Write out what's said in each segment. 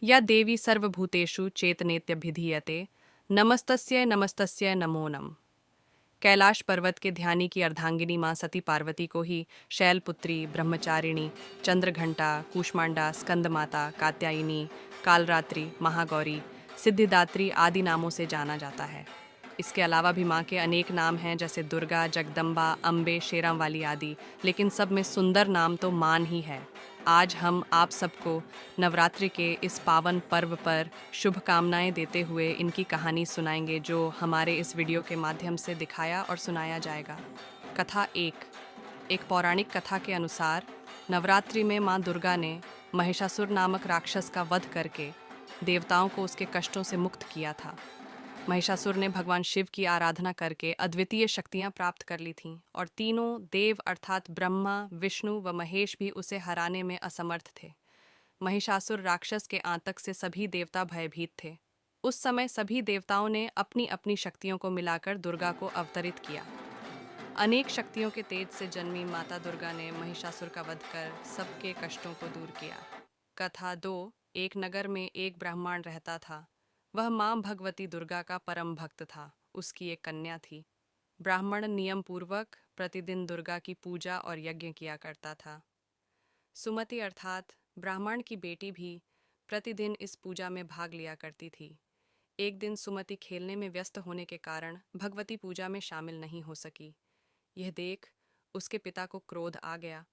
या देवी सर्वभूतेषु चेतनेत्यभिधीयते। नमस्तस्यै नमस्तस्यै नमो नम। कैलाश पर्वत के ध्यानी की अर्धांगिनी मां सती पार्वती को ही शैलपुत्री, ब्रह्मचारिणी, चंद्रघंटा, कूष्मांडा, स्कंदमाता, कात्यायनी, कालरात्रि, महागौरी, सिद्धिदात्री आदि नामों से जाना जाता है। इसके अलावा भी माँ के अनेक नाम हैं, जैसे दुर्गा, जगदम्बा, अम्बे, शेरांवाली आदि, लेकिन सब में सुंदर नाम तो मान ही है। आज हम आप सबको नवरात्रि के इस पावन पर्व पर शुभकामनाएं देते हुए इनकी कहानी सुनाएंगे, जो हमारे इस वीडियो के माध्यम से दिखाया और सुनाया जाएगा। कथा एक पौराणिक कथा के अनुसार नवरात्रि में माँ दुर्गा ने महिषासुर नामक राक्षस का वध करके देवताओं को उसके कष्टों से मुक्त किया था। महिषासुर ने भगवान शिव की आराधना करके अद्वितीय शक्तियां प्राप्त कर ली थीं और तीनों देव अर्थात ब्रह्मा, विष्णु व महेश भी उसे हराने में असमर्थ थे। महिषासुर राक्षस के आतंक से सभी देवता भयभीत थे। उस समय सभी देवताओं ने अपनी अपनी शक्तियों को मिलाकर दुर्गा को अवतरित किया। अनेक शक्तियों के तेज से जन्मी माता दुर्गा ने महिषासुर का वध कर सबके कष्टों को दूर किया। कथा 2। एक नगर में एक ब्राह्मण रहता था। वह मां भगवती दुर्गा का परम भक्त था। उसकी एक कन्या थी। ब्राह्मण नियम पूर्वक प्रतिदिन दुर्गा की पूजा और यज्ञ किया करता था। सुमति अर्थात ब्राह्मण की बेटी भी प्रतिदिन इस पूजा में भाग लिया करती थी। एक दिन सुमति खेलने में व्यस्त होने के कारण भगवती पूजा में शामिल नहीं हो सकी। यह देख उसके पिता को क्रोध आ गया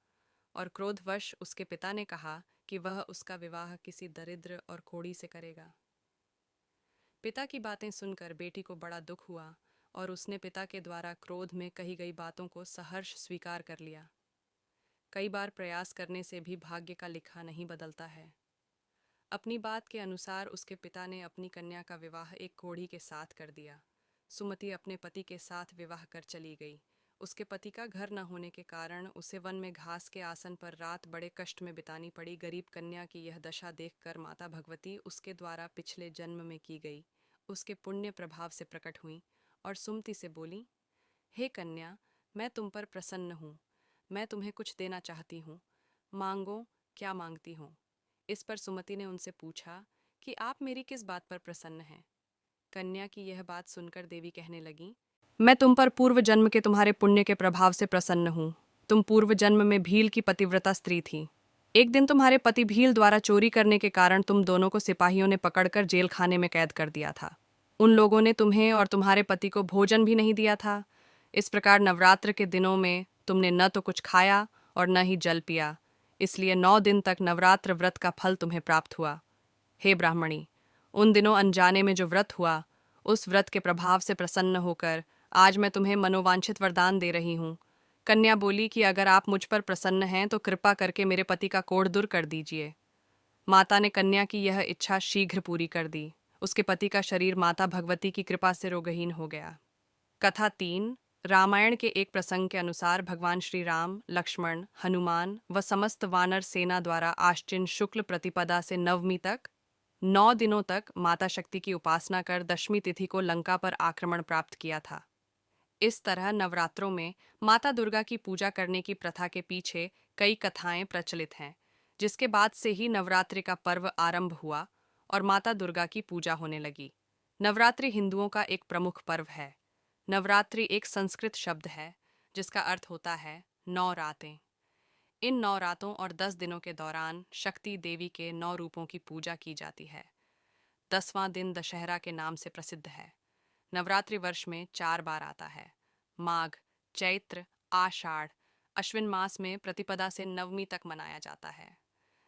और क्रोधवश उसके पिता ने कहा कि वह उसका विवाह किसी दरिद्र और कोढ़ी से करेगा। पिता की बातें सुनकर बेटी को बड़ा दुख हुआ और उसने पिता के द्वारा क्रोध में कही गई बातों को सहर्ष स्वीकार कर लिया। कई बार प्रयास करने से भी भाग्य का लिखा नहीं बदलता है। अपनी बात के अनुसार उसके पिता ने अपनी कन्या का विवाह एक कोढ़ी के साथ कर दिया। सुमति अपने पति के साथ विवाह कर चली गई। उसके पति का घर न होने के कारण उसे वन में घास के आसन पर रात बड़े कष्ट में बितानी पड़ी। गरीब कन्या की यह दशा देखकर माता भगवती उसके द्वारा पिछले जन्म में की गई उसके पुण्य प्रभाव से प्रकट हुई और सुमति से बोली, हे कन्या, मैं तुम पर प्रसन्न हूँ। मैं तुम्हें कुछ देना चाहती हूँ। मांगो, क्या मांगती हो। इस पर सुमति ने उनसे पूछा कि आप मेरी किस बात पर प्रसन्न हैं। कन्या की यह बात सुनकर देवी कहने लगी, मैं तुम पर पूर्व जन्म के तुम्हारे पुण्य के प्रभाव से प्रसन्न हूँ। तुम पूर्व जन्म में भील की पतिव्रता स्त्री थी। एक दिन तुम्हारे पति भील द्वारा चोरी करने के कारण तुम दोनों को सिपाहियों ने पकड़कर जेल खाने में कैद कर दिया था। उन लोगों ने तुम्हें और तुम्हारे पति को भोजन भी नहीं दिया था। इस प्रकार नवरात्र के दिनों में तुमने न तो कुछ खाया और न ही जल पिया। इसलिए 9 दिन तक नवरात्र व्रत का फल तुम्हें प्राप्त हुआ। हे ब्राह्मणी, उन दिनों अनजाने में जो व्रत हुआ, उस व्रत के प्रभाव से प्रसन्न होकर आज मैं तुम्हें मनोवांछित वरदान दे रही हूँ। कन्या बोली कि अगर आप मुझ पर प्रसन्न हैं तो कृपा करके मेरे पति का कोढ़ दूर कर दीजिए। माता ने कन्या की यह इच्छा शीघ्र पूरी कर दी। उसके पति का शरीर माता भगवती की कृपा से रोगहीन हो गया। कथा 3। रामायण के एक प्रसंग के अनुसार भगवान श्री राम, लक्ष्मण, हनुमान व समस्त वानर सेना द्वारा आश्विन शुक्ल प्रतिपदा से नवमी तक 9 दिनों तक माता शक्ति की उपासना कर दशमी तिथि को लंका पर आक्रमण प्राप्त किया था। इस तरह नवरात्रों में माता दुर्गा की पूजा करने की प्रथा के पीछे कई कथाएं प्रचलित हैं, जिसके बाद से ही नवरात्रि का पर्व आरंभ हुआ और माता दुर्गा की पूजा होने लगी। नवरात्रि हिंदुओं का एक प्रमुख पर्व है। नवरात्रि एक संस्कृत शब्द है जिसका अर्थ होता है 9 रातें। इन 9 रातों और 10 दिनों के दौरान शक्ति देवी के 9 रूपों की पूजा की जाती है। 10वां दिन दशहरा के नाम से प्रसिद्ध है। नवरात्रि वर्ष में 4 बार आता है। माघ, चैत्र, आषाढ़, अश्विन मास में प्रतिपदा से नवमी तक मनाया जाता है।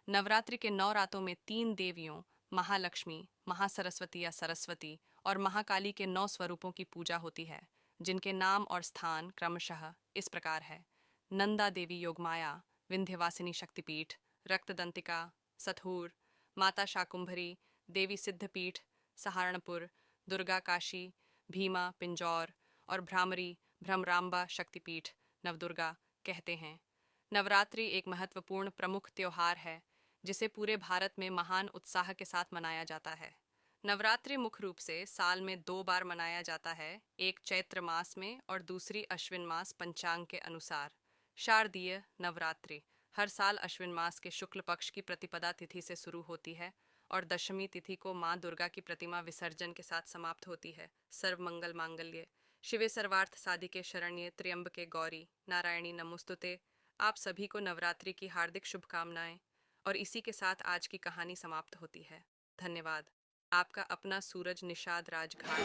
नवरात्रि के 9 रातों में 3 देवियों महालक्ष्मी, महासरस्वती या सरस्वती और महाकाली के 9 स्वरूपों की पूजा होती है, जिनके नाम और स्थान क्रमशः इस प्रकार है: नंदा देवी योगमाया, विंध्यवासिनी शक्तिपीठ, रक्तदंतिका, सतहूर, माता शाकुंभरी, देवी सिद्धपीठ, सहारनपुर, दुर्गा काशी, भीमा पिंजौर और भ्रामरी भ्रमरांबा शक्तिपीठ नवदुर्गा कहते हैं। नवरात्रि एक महत्वपूर्ण प्रमुख त्योहार है जिसे पूरे भारत में महान उत्साह के साथ मनाया जाता है। नवरात्रि मुख्य रूप से साल में 2 बार मनाया जाता है, एक चैत्र मास में और दूसरी अश्विन मास पंचांग के अनुसार। शारदीय नवरात्रि हर साल अश्विन मास के शुक्ल पक्ष की प्रतिपदा तिथि से शुरू होती है और दशमी तिथि को मां दुर्गा की प्रतिमा विसर्जन के साथ समाप्त होती है। सर्व मंगल मांगल्ये शिवे सर्वार्थ साधिके शरण्ये त्र्यंबके गौरी नारायणी नमोस्तुते। आप सभी को नवरात्रि की हार्दिक शुभकामनाएं। और इसी के साथ आज की कहानी समाप्त होती है। धन्यवाद। आपका अपना सूरज निषाद राजघाट।